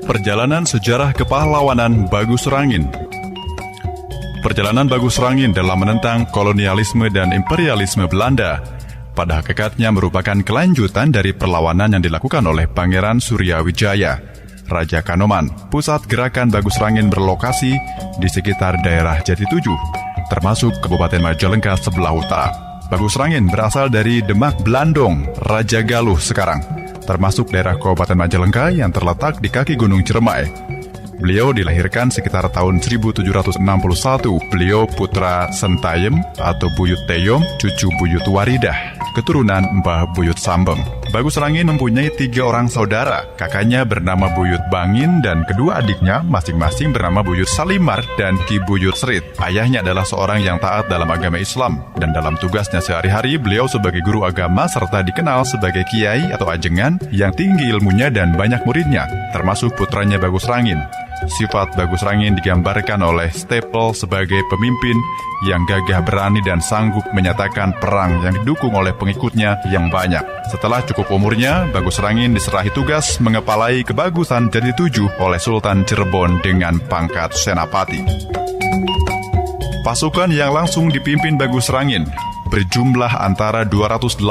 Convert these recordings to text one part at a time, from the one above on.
Perjalanan sejarah kepahlawanan Bagus Rangin. Perjalanan Bagus Rangin dalam menentang kolonialisme dan imperialisme Belanda pada hakikatnya merupakan kelanjutan dari perlawanan yang dilakukan oleh Pangeran Suryawijaya, Raja Kanoman. Pusat gerakan Bagus Rangin berlokasi di sekitar daerah Jatitujuh, termasuk Kabupaten Majalengka sebelah utara. Bagus Rangin berasal dari Demak Blandong, Raja Galuh sekarang, termasuk daerah Kabupaten Majalengka yang terletak di kaki Gunung Ciremai. Beliau dilahirkan sekitar tahun 1761. Beliau putra Sentayem atau Buyut Teyom, cucu Buyut Waridah, keturunan Mbah Buyut Sambeng. Bagus Rangin mempunyai 3 orang saudara. Kakaknya bernama Buyut Bangin dan kedua adiknya masing-masing bernama Buyut Salimar dan Ki Buyut Serit. Ayahnya adalah seorang yang taat dalam agama Islam, dan dalam tugasnya sehari-hari beliau sebagai guru agama serta dikenal sebagai kiai atau ajengan yang tinggi ilmunya dan banyak muridnya, termasuk putranya Bagus Rangin. Sifat Bagus Rangin digambarkan oleh Stapel sebagai pemimpin yang gagah berani dan sanggup menyatakan perang yang didukung oleh pengikutnya yang banyak. Setelah cukup umurnya, Bagus Rangin diserahi tugas mengepalai kebagusan Jatitujuh oleh Sultan Cirebon dengan pangkat Senapati. Pasukan yang langsung dipimpin Bagus Rangin berjumlah antara 280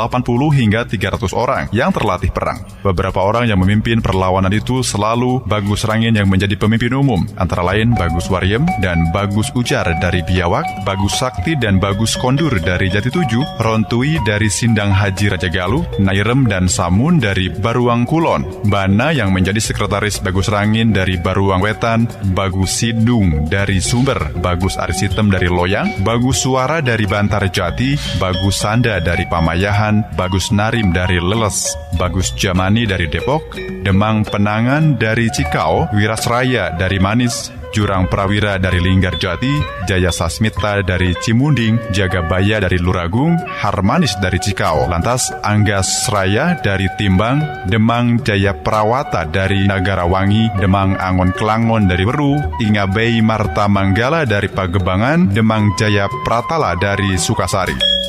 hingga 300 orang yang terlatih perang. Beberapa orang yang memimpin perlawanan itu selalu Bagus Rangin yang menjadi pemimpin umum, antara lain Bagus Wariem dan Bagus Ujar dari Biawak, Bagus Sakti dan Bagus Kondur dari Jatitujuh, Rontui dari Sindang Haji Raja Galuh, Nairem dan Samun dari Baruang Kulon, Bana yang menjadi sekretaris Bagus Rangin dari Baruang Wetan, Bagus Sidung dari Sumber, Bagus Arisitem dari Loyang, Bagus Suara dari Bantar Jati, Bagus Sanda dari Pamayahan, Bagus Narim dari Leles, Bagus Jamani dari Depok, Demang Penangan dari Cikau, Wirasraya dari Manis, Jurang Prawira dari Linggarjati, Jaya Sasmita dari Cimunding, Jagabaya dari Luragung, Harmanis dari Cikau, lantas Anggas Raya dari Timbang, Demang Jaya Prawata dari Nagarawangi, Demang Angon Kelangon dari Weru, Ingabei Marta Manggala dari Pagebangan, Demang Jaya Pratala dari Sukasari.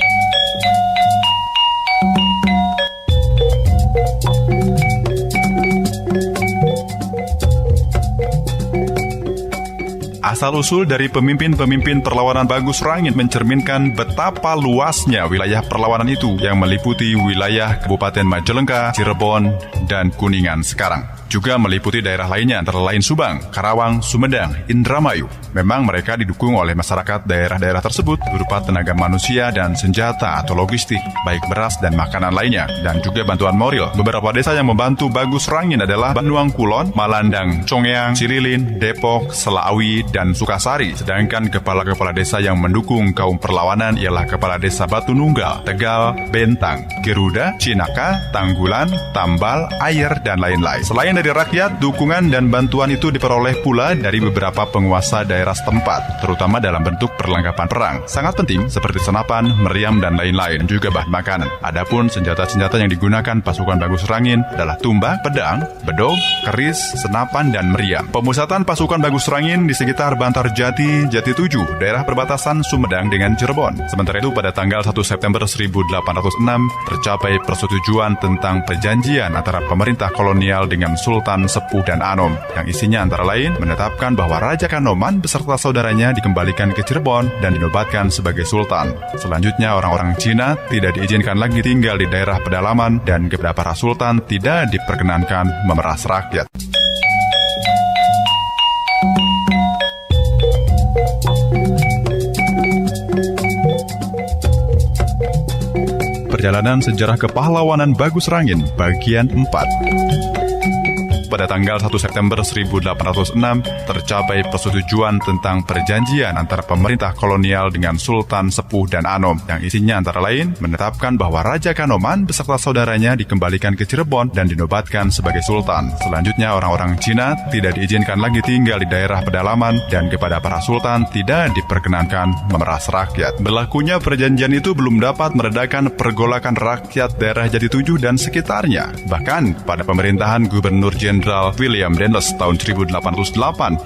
Asal-usul dari pemimpin-pemimpin perlawanan Bagus Rangin mencerminkan betapa luasnya wilayah perlawanan itu yang meliputi wilayah Kabupaten Majalengka, Cirebon, dan Kuningan sekarang. Juga meliputi daerah lainnya antara lain Subang, Karawang, Sumedang, Indramayu. Memang mereka didukung oleh masyarakat daerah-daerah tersebut berupa tenaga manusia dan senjata atau logistik, baik beras dan makanan lainnya, dan juga bantuan moral. Beberapa desa yang membantu Bagus Rangin adalah Banuang Kulon, Malandang, Congeang, Cililin, Depok, Selawi, dan Sukasari. Sedangkan kepala-kepala desa yang mendukung kaum perlawanan ialah Kepala Desa Batu Nunggal, Tegal, Bentang, Geruda, Cinaka, Tanggulan, Tambal, Ayer, dan lain-lain. Selain dari rakyat, dukungan dan bantuan itu diperoleh pula dari beberapa penguasa daerah setempat, terutama dalam bentuk perlengkapan perang sangat penting seperti senapan, meriam, dan lain-lain, juga bahan makanan. Adapun senjata-senjata yang digunakan pasukan Bagus Rangin adalah tumbak, pedang, bedog, keris, senapan, dan meriam. Pemusatan pasukan Bagus Rangin di sekitar Bantar Jati, Jatitujuh, daerah perbatasan Sumedang dengan Cirebon. Sementara itu pada tanggal 1 September 1806 tercapai persetujuan tentang perjanjian antara pemerintah kolonial dengan Sultan Sepuh dan Anom, yang isinya antara lain menetapkan bahwa Raja Kanoman beserta saudaranya dikembalikan ke Cirebon dan dinobatkan sebagai Sultan. Selanjutnya orang-orang Cina tidak diizinkan lagi tinggal di daerah pedalaman dan kepada para Sultan tidak diperkenankan memeras rakyat. Perjalanan sejarah kepahlawanan Bagus Rangin, bagian 4. Pada tanggal 1 September 1806 tercapai persetujuan tentang perjanjian antara pemerintah kolonial dengan Sultan Sepuh dan Anom, yang isinya antara lain menetapkan bahwa Raja Kanoman beserta saudaranya dikembalikan ke Cirebon dan dinobatkan sebagai Sultan. Selanjutnya orang-orang Cina tidak diizinkan lagi tinggal di daerah pedalaman dan kepada para Sultan tidak diperkenankan memeras rakyat. Berlakunya perjanjian itu belum dapat meredakan pergolakan rakyat daerah Jatitujuh dan sekitarnya. Bahkan pada pemerintahan Gubernur Jenderal Jenderal William Daniels tahun 1808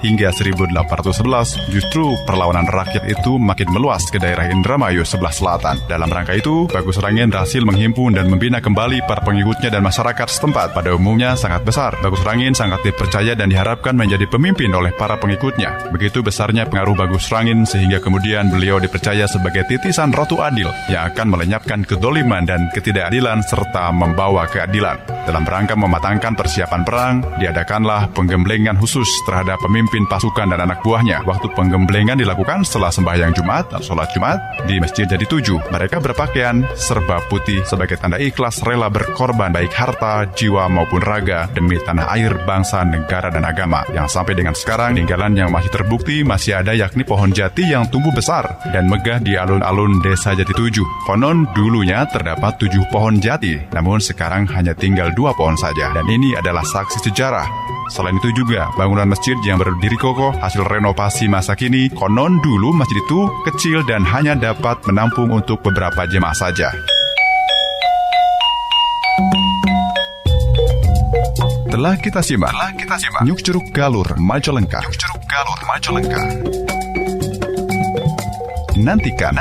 hingga 1811, justru perlawanan rakyat itu makin meluas ke daerah Indramayu sebelah selatan. Dalam rangka itu, Bagus Rangin berhasil menghimpun dan membina kembali para pengikutnya dan masyarakat setempat. Pada umumnya sangat besar. Bagus Rangin sangat dipercaya dan diharapkan menjadi pemimpin oleh para pengikutnya. Begitu besarnya pengaruh Bagus Rangin sehingga kemudian beliau dipercaya sebagai titisan Ratu Adil yang akan melenyapkan kedoliman dan ketidakadilan serta membawa keadilan. Dalam rangka mematangkan persiapan perang, diadakanlah penggemblengan khusus terhadap pemimpin pasukan dan anak buahnya. Waktu penggemblengan dilakukan setelah sembahyang Jumat atau sholat Jumat di Masjid Jadi 7. Mereka berpakaian serba putih sebagai tanda ikhlas rela berkorban baik harta, jiwa maupun raga demi tanah air, bangsa, negara, dan agama. Yang sampai dengan sekarang, peninggalan yang masih terbukti masih ada yakni pohon jati yang tumbuh besar dan megah di alun-alun Desa Jati 7. Konon dulunya terdapat 7 pohon jati, namun sekarang hanya tinggal 2 pohon saja. Dan ini adalah saksi sejarah. Selain itu juga, bangunan masjid yang berdiri kokoh hasil renovasi masa kini. Konon dulu masjid itu kecil dan hanya dapat menampung untuk beberapa jemaah saja. Telah kita simak Nyuk Curug Galur Majalengka. Nantikan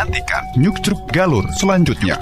Nyuk Curug Galur selanjutnya.